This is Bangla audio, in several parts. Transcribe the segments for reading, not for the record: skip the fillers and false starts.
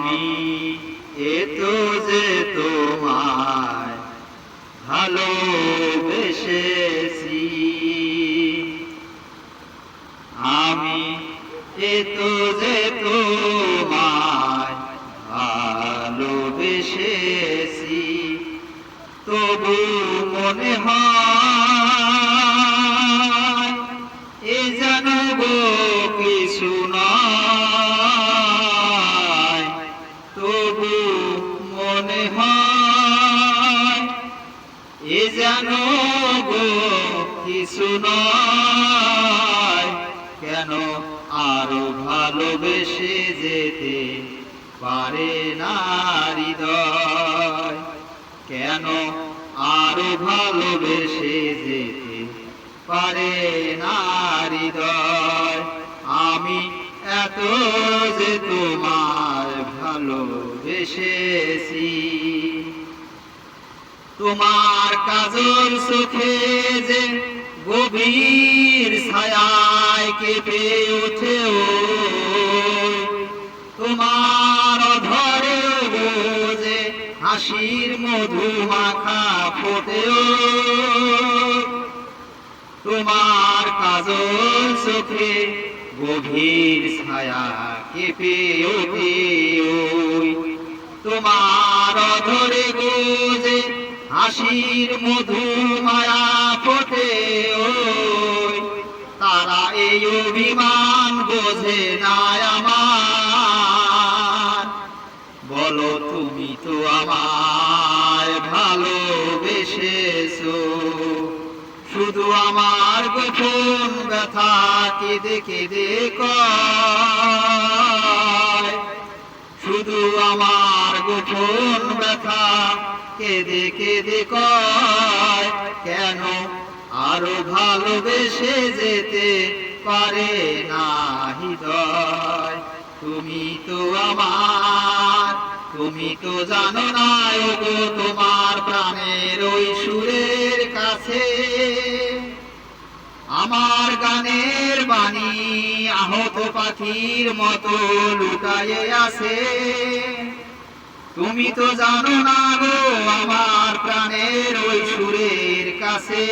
আমি এতো যে তোমায় ভালোবেসেছি, আমি এতো যে তোমায় ভালোবেসেছি, তবু মনে হয় এ যেন গো কিছু নয়, তবু মনে হয় এ যেন গো কিছু নয়। কেন আরো ভালোবেসে যেতে পারে না হৃদয়, কেন আরো ভালোবেসে যেতে পারে না হৃদয়। আমি এত যে তোমায় ভালোবেসেছি, তোমার কাজল চোখে যে গভীর ছায়ায় কেঁপে ওঠে, তোমার অধরে যে হাসির মধু মাখা ফোটে, তোমার কাজল চোখে গভীর ছায়া কেঁপে ওঠে, তোমার অধরে যে হাসির মধু মায়া ফোটে, তারা এই অভিমান বোঝে না আমার। বলো তুমি তো আমায় ভালোবেসেছো, শুধু আমার গোপন ব্যথা কেঁদে কেঁদে কয়, শুধু আমার গোপন ব্যথা কেঁদে কেঁদে কয়। কেন আরো ভালোবেসে যেতে পারে না হৃদয়। তুমি তো আমার, তুমি তো জানো না ওগো, তোমার প্রাণের ওই সুরের কাছে আমার গানের বাণী আহত পাখির মতো লুকায়ে আছে। তুমি তো জানো না গো আমার প্রাণের ওই সুরের কাছে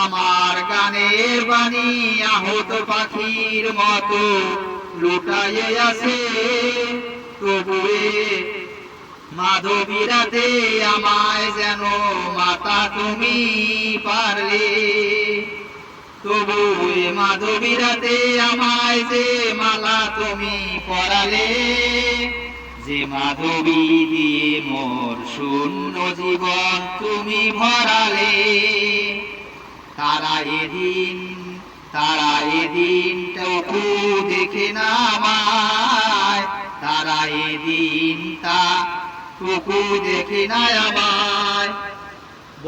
আমার গানের বাণী আহত পাখির মতো লুকায়ে আছে। তবুয়ে মাধবী রাতে আমায় যেন মাতা তুমি পারলে, তবু মাধবী রাতে আমায় যে মালা তুমি পরালে, যে মাধবী দিয়ে মোর শূন্য জীবন তুমি ভরালে। তারা এদিনটুকু দেখে না আমায়, তারা এদিন টুকু দেখে না আমায়।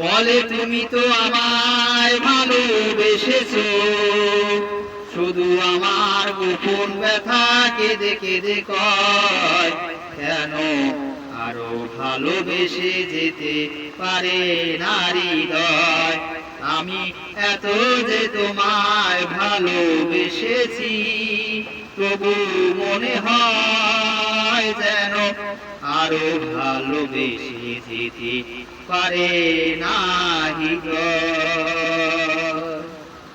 বলে তুমি তো আমায় ভালোবেসেছো, শুধু আমার গোপন ব্যথা কেঁদে কেঁদে কয়। কেন আরো ভালোবেসে যেতে পারে না হৃদয়। আমি এত যে তোমায় ভালোবেসেছি, তবু মনে হয় যেন আরো ভালোবেসে যেতে পারে না হৃদয়।